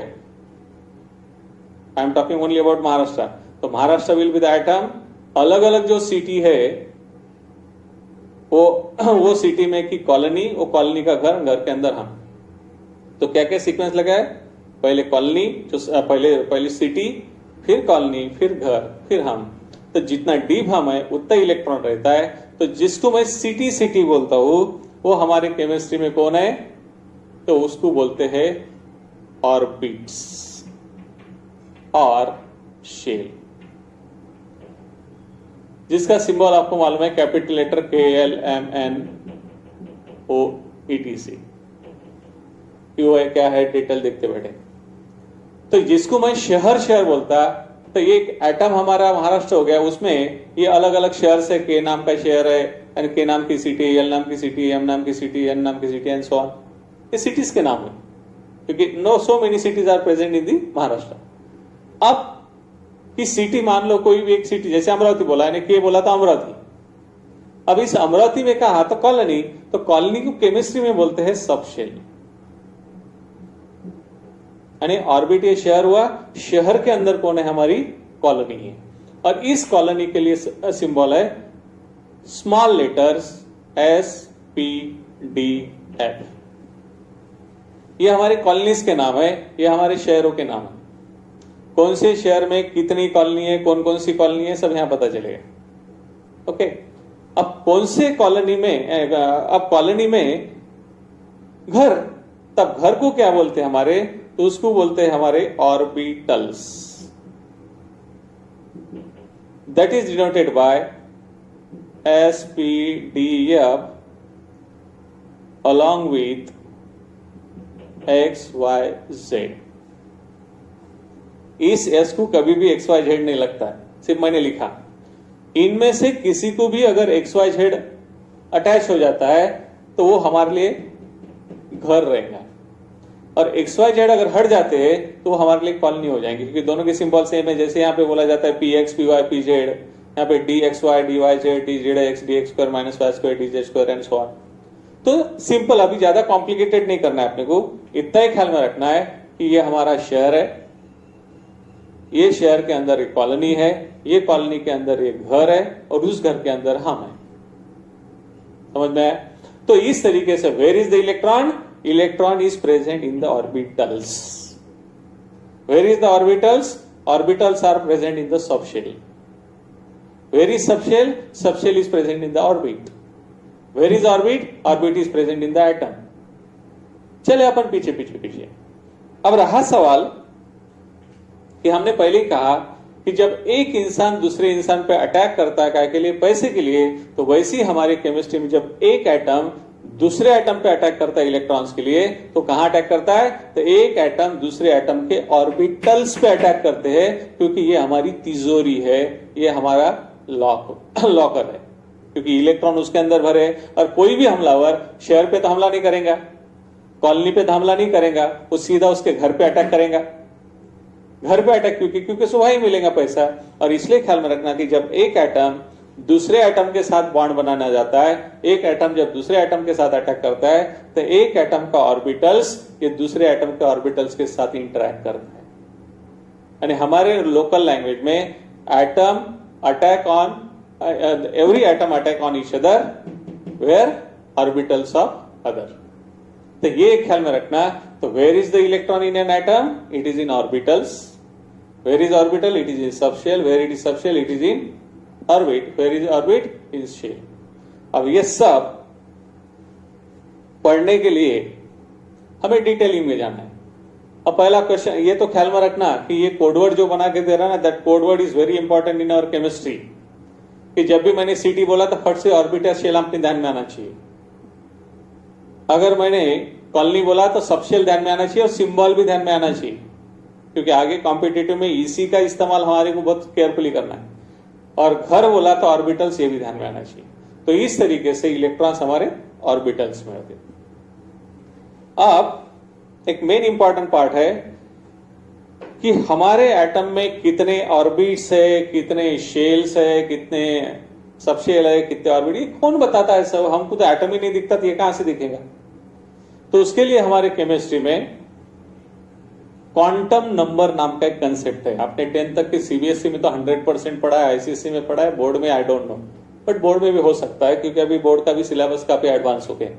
I am talking only about Maharashtra. तो Maharashtra will be the atom. अलग अलग जो सिटी है वो सिटी में की कॉलोनी, वो कॉलोनी का घर, घर के अंदर हम। तो क्या क्या सीक्वेंस लगा है? पहले कॉलोनी, जो पहले सिटी, फिर कॉलोनी, फिर घर, फिर हम। तो जितना डीप हम है उतना इलेक्ट्रॉन रहता है। तो जिसको मैं सिटी सिटी बोलता हूं वो हमारे केमिस्ट्री में कौन है? तो उसको बोलते हैं ऑर्बिट्स और शेल, जिसका सिंबल आपको मालूम है कैपिटल लेटर KLMNOETC। वो क्या है डिटेल देखते बैठे। तो जिसको मैं शहर बोलता, तो ये एटम हमारा महाराष्ट्र हो गया, उसमें ये अलग अलग शहर से, के नाम का शहर है, यानी के नाम की सिटी, एल नाम की सिटी, एम नाम की सिटी, एन नाम की सिटी, एंड सो ऑन। ये सिटीज के नाम है, क्योंकि so many cities are present in the Maharashtra. अब कि सिटी मान लो कोई भी एक सिटी, जैसे अमरावती बोला, यानी के बोला था अमरावती। अब इस अमरावती में कहा तो कॉलोनी, तो कॉलोनी को केमिस्ट्री में बोलते हैं सबशेल। यानी ऑर्बिट ये शहर हुआ, शहर के अंदर कौन है? हमारी कॉलोनी है। और इस कॉलोनी के लिए सिंबल है स्मॉल लेटर्स SPDF। ये हमारे कॉलोनीज के नाम है, ये हमारे शहरों के नाम है। कौन से शहर में कितनी कॉलोनी है, कौन कौन सी कॉलोनी है, सब यहां पता चलेगा। ओके। अब कौन से कॉलोनी में, अब कॉलोनी में घर, तब घर को क्या बोलते हैं हमारे? तो उसको बोलते हैं हमारे orbitals. That is denoted bye SPDF along with XYZ। इस S को कभी भी XYZ नहीं लगता है, सिर्फ मैंने लिखा। इनमें से किसी को भी अगर XYZ अटैच हो जाता है तो वो हमारे लिए घर रहेगा, और XYZ अगर हट जाते हैं तो वो हमारे लिए कॉलोनी हो जाएंगे, क्योंकि दोनों के सिंबल सेम है। जैसे यहाँ पे बोला जाता है PX PY PZ, यहाँ पे DXY DYZ DZX DX² -y² DZ² and so on. तो सिंपल, अभी ज्यादा कॉम्प्लिकेटेड नहीं करना है अपने को, इतना ही ख्याल में रखना है कि ये हमारा शहर है, ये शहर के अंदर एक कॉलोनी है, ये कॉलोनी के अंदर एक घर है, और उस घर के अंदर हम हैं। समझ में आया? तो इस तरीके से where is the electron? Electron is present in the orbitals. Where is the orbitals? Orbitals are present in the subshell. Where is subshell? Subshell is present in the orbit. Where is orbit? Orbit is present in the atom. चले अपन पीछे पीछे पीछे। अब रहा सवाल कि हमने पहले ही कहा कि जब एक इंसान दूसरे इंसान पे अटैक करता है, क्या के लिए? पैसे के लिए। तो वैसे ही हमारे केमिस्ट्री में जब एक एटम दूसरे एटम पे अटैक करता है इलेक्ट्रॉन्स के लिए, तो कहां अटैक करता है? तो एक एटम दूसरे एटम के ऑर्बिटल्स पे अटैक करते हैं, क्योंकि ये हमारी तिजोरी है, ये हमारा लॉकर है, क्योंकि इलेक्ट्रॉन उसके अंदर भरे। और कोई भी हमलावर शहर पे तो हमला नहीं करेगा, कॉलोनी पे तो हमला नहीं करेगा, वो सीधा उसके घर पे अटैक करेगा। घर पे अटैक क्योंकि सुबह ही मिलेगा पैसा। और इसलिए ख्याल में रखना कि जब एक एटम दूसरे एटम के साथ बॉन्ड बनाना जाता है, एक एटम जब दूसरे एटम के साथ अटैक करता है, तो एक एटम का ऑर्बिटल्स ये दूसरे एटम के ऑर्बिटल्स के साथ इंटरैक्ट करता है। यानी हमारे लोकल लैंग्वेज में atom attack on, every atom attack on each other where orbitals of other. तो ये ख्याल में रखना तो where is the electron in an atom? It is in orbitals. Where is orbital? It is in subshell. Where it is subshell? It is in orbit. Where is orbit? Is shell. अब ये सब पढ़ने के लिए हमें detailing में जाना है. अब पहला क्वेश्चन ये तो ख्याल में रखना कि ये कोडवर्ड जो बना के दे रहा है ना, that codeword is very important in our chemistry. कि जब भी मैंने सीटी बोला तो फट से ऑर्बिटल शेल अपने ध्यान में आना चाहिए. अगर मैंने कॉलोनी बोला तो सबशेल ध्यान में आना चाहिए और सिंबल भी ध्यान में आना चाहिए, क्योंकि आगे कॉम्पिटिटिव में ईसी का इस्तेमाल हमारे को बहुत केयरफुली करना है. और घर बोला तो ऑर्बिटल्स ये भी ध्यान में आना चाहिए. तो इस तरीके से इलेक्ट्रॉन्स हमारे ऑर्बिटल्स में होते. अब एक मेन इंपॉर्टेंट पार्ट है कि हमारे एटम में कितने ऑर्बिट्स है, कितने शेल्स है, कितने सबशेल है, कितने ऑर्बिट, ये कौन बताता है सब? हमको तो एटम ही नहीं दिखता, तो ये कहां से दिखेगा? तो उसके लिए हमारे केमिस्ट्री में क्वांटम नंबर नाम का एक कंसेप्ट है. आपने 10th तक के सीबीएसई में तो 100% पढ़ा है, आईसीएसई में पढ़ा है, बोर्ड में I don't know, but board में भी हो सकता है क्योंकि अभी बोर्ड का भी सिलेबस काफी एडवांस हो गया.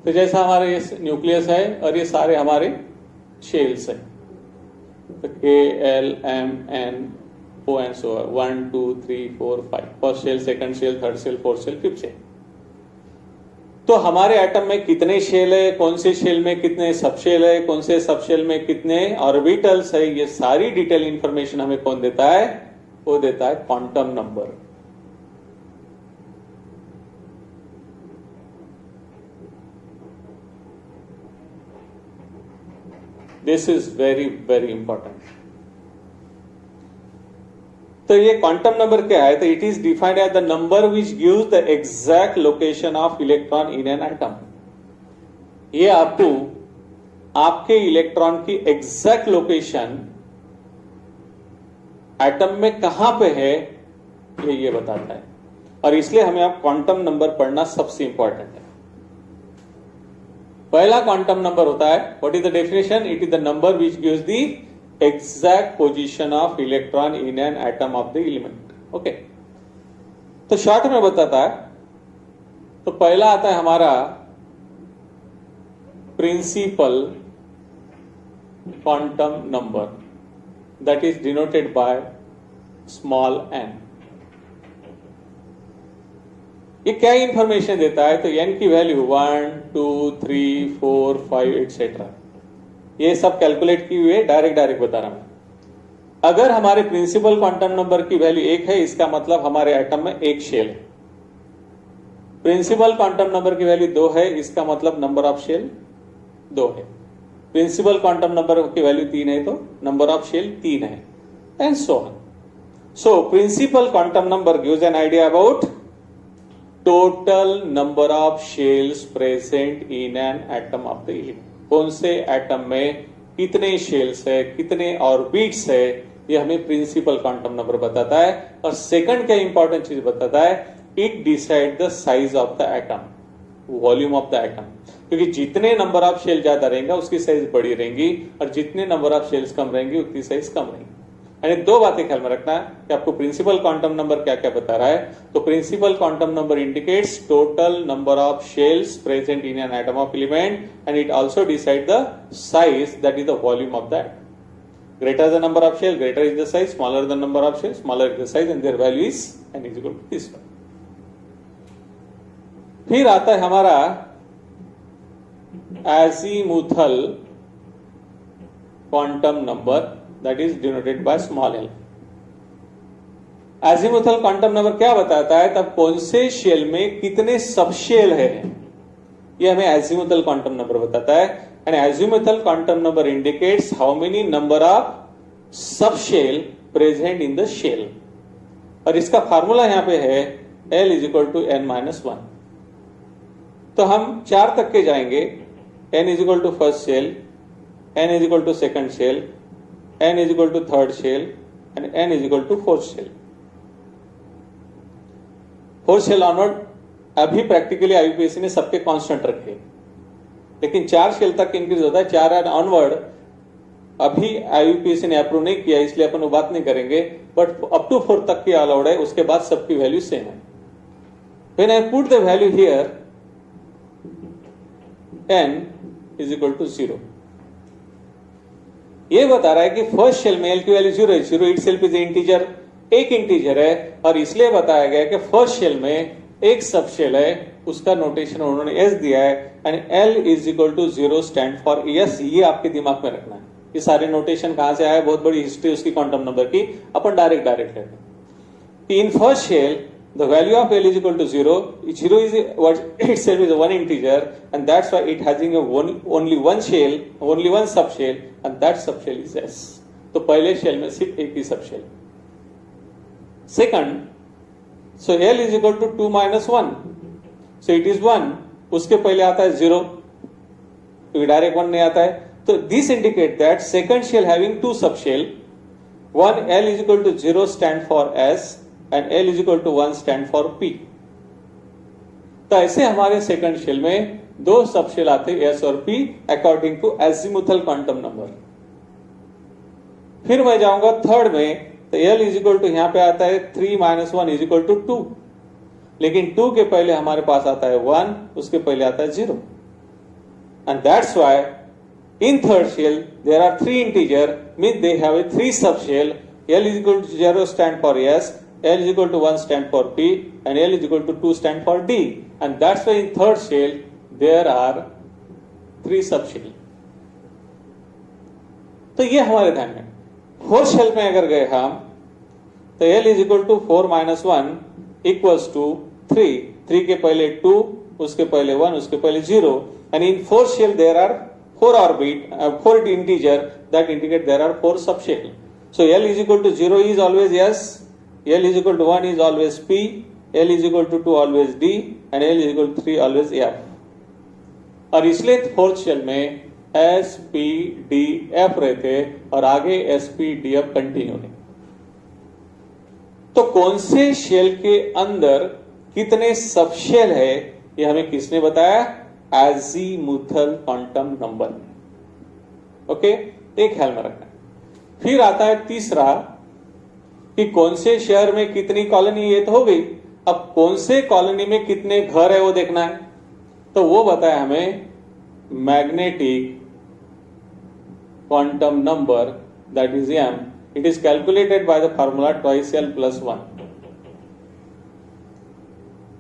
तो जैसा हमारे ये न्यूक्लियस है और ये सारे हमारे शेल्स है, तो K L M N O and so 1 2 3 4 5. First shell, second shell, third shell, fourth shell, fifth shell. तो हमारे एटम में कितने शेल है, कौन से शेल में कितने सबशेल है, कौन से सबशेल में कितने ऑर्बिटल्स है, ये सारी डिटेल इंफॉर्मेशन हमें कौन देता है? वो देता है quantum number. This is very very important. तो ये क्वांटम नंबर क्या है? तो it is defined as the number which gives the exact location of electron in an atom. ये आपको आपके इलेक्ट्रॉन की एग्जैक्ट लोकेशन एटम में कहां पे है ये बताता है. और इसलिए हमें अब क्वांटम नंबर पढ़ना सबसे इंपॉर्टेंट है. पहला क्वांटम नंबर होता है, what is the definition? It is the number which gives the exact position of electron in an atom of the element. Okay, तो शॉर्ट में बताता है. तो पहला आता है हमारा principal quantum number, that is denoted by small n. ये क्या इंफॉर्मेशन देता है? तो एन की वैल्यू 1 2 3 4 5 एटसेट्रा, ये सब कैलकुलेट की हुई है. डायरेक्ट बता रहा हूं. अगर हमारे प्रिंसिपल क्वांटम नंबर की वैल्यू 1 है, इसका मतलब हमारे एटम में एक शेल है. प्रिंसिपल क्वांटम नंबर की वैल्यू 2 है, इसका मतलब नंबर ऑफ शेल 2 है. प्रिंसिपल क्वांटम नंबर की वैल्यू 3 है, तो नंबर ऑफ शेल 3 है, and so on. So principal quantum number gives an idea about total number of shells present in an atom of the element. कौन से atom में कितने shells है, कितने ऑर्बिट्स है, ये हमें प्रिंसिपल क्वांटम नंबर बताता है. और सेकंड क्या इंपॉर्टेंट चीज बताता है? It decide the size of the atom, volume of the atom. क्योंकि जितने नंबर ऑफ शेल ज्यादा रहेगा उसकी साइज बड़ी रहेगी, और जितने नंबर ऑफ शेल्स कम रहेंगी उतनी साइज कम रहेगी. यानी दो बातें ख्याल में रखना है कि आपको प्रिंसिपल क्वांटम नंबर क्या क्या बता रहा है. तो principal quantum number indicates total number of shells present in an atom of element, and it also decide the size, that is the volume of that. Greater the number of shell, greater is the size, smaller the number of shell, smaller is the size, and their value is n is equal to this one. फिर आता है हमारा azimuthal quantum number, that is denoted by small l. Azimuthal quantum number क्या बताता है? तब कौन से शेल में कितने सबशेल है, ये हमें एजीमुथल क्वांटम नंबर बताता है. And azimuthal quantum number indicates how many number of subshell present in the shell. और इसका फार्मूला यहां पे है l is equal to n-1. तो हम 4 तक के जाएंगे. n is equal to first shell, n is equal to second shell, n is equal to third shell, and n is equal to fourth shell. Fourth shell onward अभी practically IUPAC ने सबके constant रखे, लेकिन 4 shell तक increase होता है. 4 and onward अभी आईयूपीएससी ने अप्रूव नहीं किया, इसलिए अपन वो बात नहीं करेंगे. बट अप टू 4 तक की अलाउड है, उसके बाद सबकी वैल्यू सेम है. When I put the value here n, is equal to 0। ये बता रहा है कि फर्स्ट शेल में एल की वैल्यू 0 है, 0 इट सेल्फ इज इंटीजर, एक इंटीजर है, और इसलिए बताया गया कि फर्स्ट शेल में एक सब शेल है, उसका नोटेशन उन्होंने एस दिया है, and L is equal to 0 stand for S. ये आपके दिमाग में रखना है। ये सारे नोटेशन कहां से आया, बहुत बड़ी हिस्ट्री उसकी क्वांटम नंबर की, अपन डायरेक्ट लेते हैं। In first shell the value of L is equal to 0. 0 is what itself is one integer, and that's why it has only one shell, only one subshell, and that subshell is S. तो पहले shell में सिर्फ एक ही subshell. Second, so L is equal to 2 minus 1, so it is 1, उसके पहले आता है 0, तो डायरेक्ट 1 नहीं आता है, तो this indicate that second shell having two subshell, one L is equal to 0 stand for S and L is equal to 1 stand for P। तो ऐसे हमारे सेकंड शेल में दो सबशेल आते S और P according to azimuthal quantum number. फिर मैं जाऊंगा थर्ड में, तो L इज इक्वल टू यहां पे आता है 3 minus 1 इज इक्वल टू 2, लेकिन 2 के पहले हमारे पास आता है 1, उसके पहले आता है 0, and that's why in third shell there are 3 integer, mean they have a 3 subshell. L is equal to 0 stand for S, L is equal to 1 stand for P, and L is equal to 2 stand for D, and that's why in third shell there are 3 subshell। तो ये हमारे ध्यान में। Fourth shell में अगर गए हम, तो L is equal to 4 minus 1 equals to 3, 3 के पहले 2, उसके पहले 1, उसके पहले 0, and in fourth shell there are 4 integer that indicate there are 4 subshell। So L is equal to 0 is always S, L is equal to 1 is always P, L is equal to 2 always D, and L is equal to 3 always F। और इसलिए fourth shell में S, P, D, F रहते और आगे S, P, D, F continue नहीं। तो कौन से शेल के अंदर कितने सबशेल है, ये हमें किसने बताया, एजीमुथल क्वांटम नंबर। ओके, एक ख्याल में रखना। फिर आता है तीसरा कि कौन से शहर में कितनी कॉलोनी, ये तो हो गई। अब कौन से कॉलोनी में कितने घर है वो देखना है, तो वो बताया हमें magnetic quantum number, that is m। It is calculated by the formula twice L plus 1।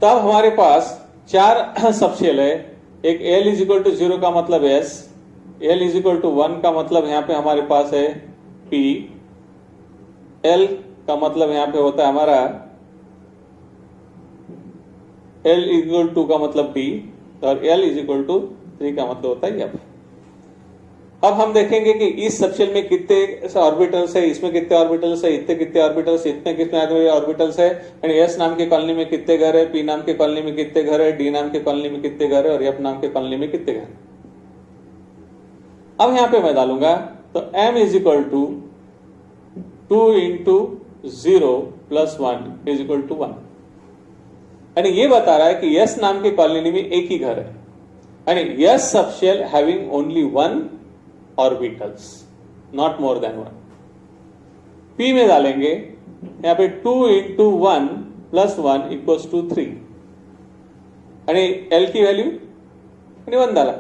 तब हमारे पास 4 सबशेल है। एक L इज इक्वल टू 0 का मतलब S, L is equal to 1 का मतलब यहां पे हमारे पास है P, L का मतलब यहां पे होता है हमारा L इक्वल टू का मतलब D, और L इज इक्वल टू 3 का मतलब होता है F। अब हम देखेंगे कि इस सबशेल में कितने ऑर्बिटल्स है, इसमें कितने ऑर्बिटल्स है, इतने कितने ऑर्बिटल्स, इतने कितने ऑर्बिटल्स है, एंड S नाम के कॉलोनी में कितने घर है, P नाम के कॉलोनी में कितने घर है, D नाम के कॉलोनी में कितने घर है, और F नाम के कॉलोनी में कितने घर है। अब यहां पे मैं डालूंगा, तो M is equal to 2 into 0 plus 1 is equal to 1। यानी ये बता रहा है कि यस नाम के कॉलोनी में एक ही घर है, यानी yes subshell having only 1 orbitals, not more than 1। P में डालेंगे यहां पे 2 इंटू 1 प्लस 1 इक्वल्स टू 3, यानी L की वैल्यू 1 डाला,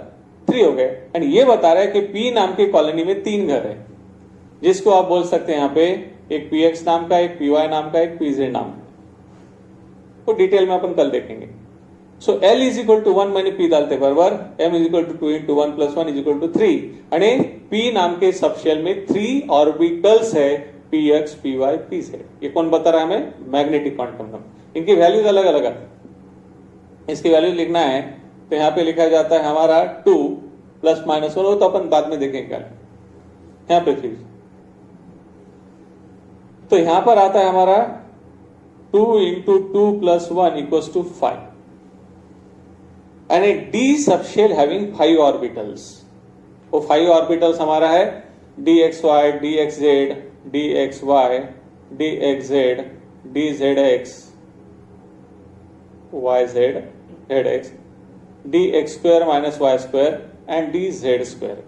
3 हो गए। एंड ये बता रहा है कि P नाम के कॉलोनी में 3 घर है, जिसको आप बोल सकते हैं यहां पे एक PX नाम का, एक PY नाम का, एक PZ नाम का। वो डिटेल में अपन कल देखेंगे। So L is equal to 1 मैंने P डालते बराबर M is equal to 2 into 1 plus 1 is equal to 3, यानी P नाम के सबशेल में 3 ऑर्बिटल्स है, PX, PY, PZ। ये कौन बता रहा है हमें, मैग्नेटिक क्वांटम नंबर। इनकी वैल्यूज अलग अलग है। इसकी वैल्यूज लिखना है तो यहां पे लिखा जाता है हमारा 2 प्लस माइनस 1, तो अपन बाद में देखेंगे यहां पे। फिर तो यहां पर आता है हमारा 2 इंटू 2 प्लस 1 इक्वल्स टू 5, यानी D सबशेल हैविंग 5 ऑर्बिटल्स। वो 5 ऑर्बिटल्स हमारा है DXY, DXZ, DXY, DXZ, DZX, YZ, ZX, DX square minus Y square and DZ square.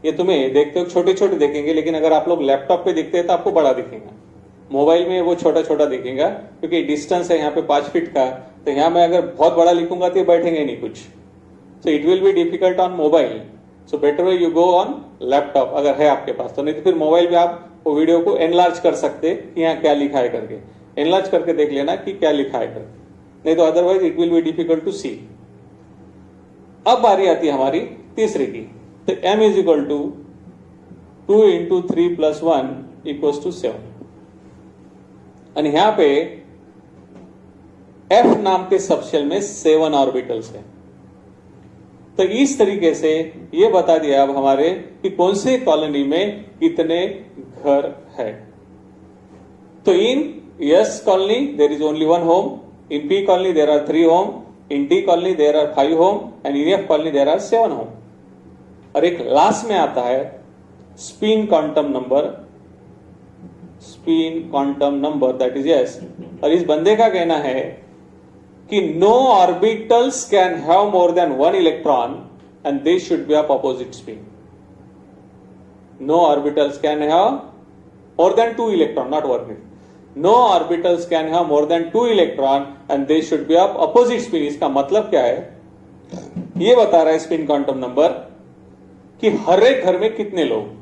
ये तुम्हें देखते हो छोटे छोटे दिखेंगे, लेकिन अगर आप लोग लैपटॉप पे दिखते हैं तो आपको बड़ा दिखेगा। मोबाइल में वो छोटा छोटा दिखेगा क्योंकि डिस्टेंस है यहाँ पे 5 फीट का, तो यहाँ मैं अगर बहुत बड़ा लिखूंगा तो ये बैठेंगे नहीं कुछ। So it will be difficult on mobile, so better way you go on laptop, अगर है आपके पास तो, नहीं तो फिर मोबाइल पे आप वो वीडियो को एनलार्ज कर सकते कि यहाँ क्या लिखा है करके, एनलार्ज करके देख लेना कि क्या लिखा है करके, नहीं तो otherwise it will be difficult to see. अब बारी आती है हमारी तीसरे की, तो m is equal to 2 into 3 plus 1 equals to 7, और यहां पे F नाम के सबशेल में 7 ऑर्बिटल्स है। तो इस तरीके से ये बता दिया अब हमारे कि कौन से कॉलोनी में कितने घर है। तो in S colony there is only 1 home, in P colony there are 3 home, in D colony there are 5 home, and in F colony there are 7 home. और एक लास्ट में आता है spin quantum number that is S। और इस बंदे का कहना है कि no orbitals can have more than 1 electron and they should be of opposite spin. No orbitals can have more than 2 electron, not 1। No orbitals can have more than 2 electron and they should be of opposite spin. इसका मतलब क्या है, ये बता रहा है spin quantum number कि हर एक घर में कितने लोग।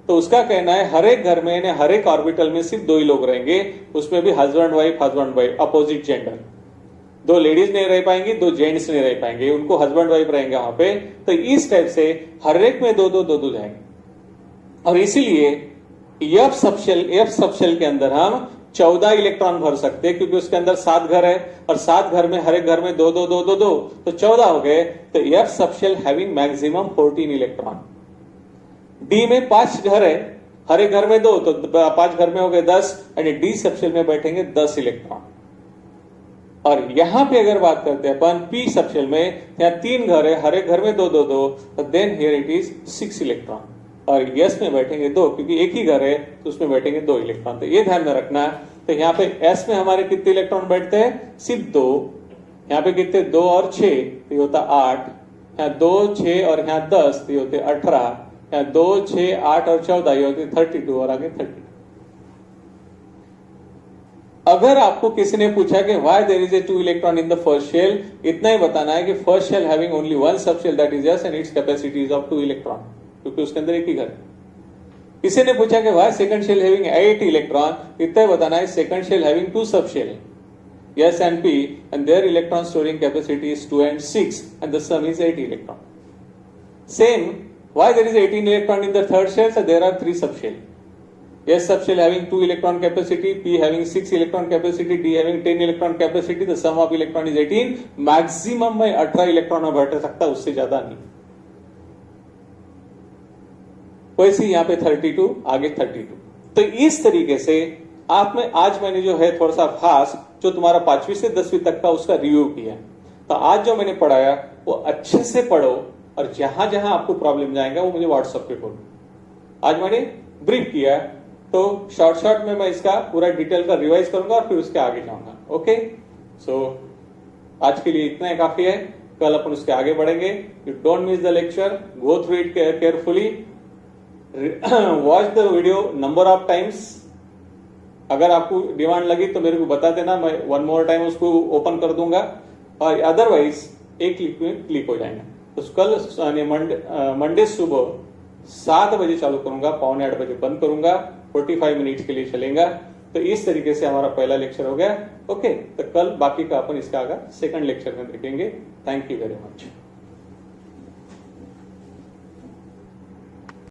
तो उसका कहना है हर एक घर में, हर एक ऑर्बिटल में सिर्फ 2 ही लोग रहेंगे, उसमें भी husband wife opposite gender. 2 ladies नहीं रह पाएंगी, 2 जेंट्स नहीं रह पाएंगे, उनको हस्बैंड वाइफ रहेंगे वहां पे। तो इस टाइप से हर एक में 2-2 जाएंगे। और इसीलिए एफ सबशेल के अंदर हम 14 इलेक्ट्रॉन भर सकते हैं, क्योंकि उसके अंदर 7 घर है और 7 घर में हर एक घर में 2-2 तो 14 हो गए। तो F subshell having maximum 14 electron. D में 5 घर है, हर एक घर में 2 तो 5 घर में हो गए 10, एंड डी सबशेल में बैठेंगे 10 इलेक्ट्रॉन। और यहां पे अगर बात करते हैं अपन पी सबशेल में, यहाँ 3 घर है, हर एक घर में 2-2 तो then here it is 6 electron. और यस में बैठेंगे 2, क्योंकि एक ही घर है तो उसमें बैठेंगे 2 इलेक्ट्रॉन। तो ये ध्यान में रखना है। तो यहाँ पे एस में हमारे कितने इलेक्ट्रॉन बैठते हैं, सिर्फ 2। यहाँ पे कितने, 2 और 6 तो ये होता 8, यहाँ 2 6 और यहाँ 10 तो ये होते 18, यहाँ 2 6 8 और 14 ये होते 32 और आगे 30। अगर आपको किसी ने पूछा कि why there is a 2 electron in the first shell, इतना ही बताना है कि first shell having only 1 subshell that is S and its capacity is of 2 electron, क्योंकि उसके अंदर एक ही घर। किसी ने पूछा कि why second shell having 8 electron, इतना ही बताना है second shell having 2 subshell S and P and their electron storing capacity is 2 and 6 and the sum is 8 electron. Same, why there is 18 electron in the third shell? So there are 3 subshell. S subshell having 2 electron capacity, P having 6 electron capacity, D having 10 electron capacity. The sum of electron is 18. Maximum में 18 electron में बैठ सकता है, उससे ज्यादा नहीं। वैसे यहाँ पे 32, आगे 32। तो इस तरीके से आप में आज मैंने जो है थोड़ा सा खास जो तुम्हारा 5वीं से 10वीं तक का उसका रिव्यू किया। तो आज जो मैंने पढ़ाया वो अच्छे से पढ़ो, और जहां जहां आपको प्रॉब्लम जाएगा वो मुझे व्हाट्सएप पे बोलो। आज मैंने ब्रीफ किया, तो शॉर्ट में मैं इसका पूरा डिटेल का रिवाइज करूंगा और फिर उसके आगे जाऊंगा। ओके, सो आज के लिए इतना ही काफी है। कल अपन उसके आगे बढ़ेंगे। You don't miss the lecture, go through it carefully, watch the video number of times. अगर आपको डिमांड लगी तो मेरे को बता देना, मैं 1 मोर टाइम उसको ओपन कर दूंगा, और अदरवाइज एक क्लिक में क्लिक हो जाएगा। तो कल मंडे सुबह 7 बजे चालू करूंगा, 7:45 बजे बंद करूंगा, 45 मिनट के लिए चलेगा। तो इस तरीके से हमारा पहला लेक्चर हो गया। ओके, तो कल बाकी का अपन इसका आगे सेकंड लेक्चर में देखेंगे। Thank you very much.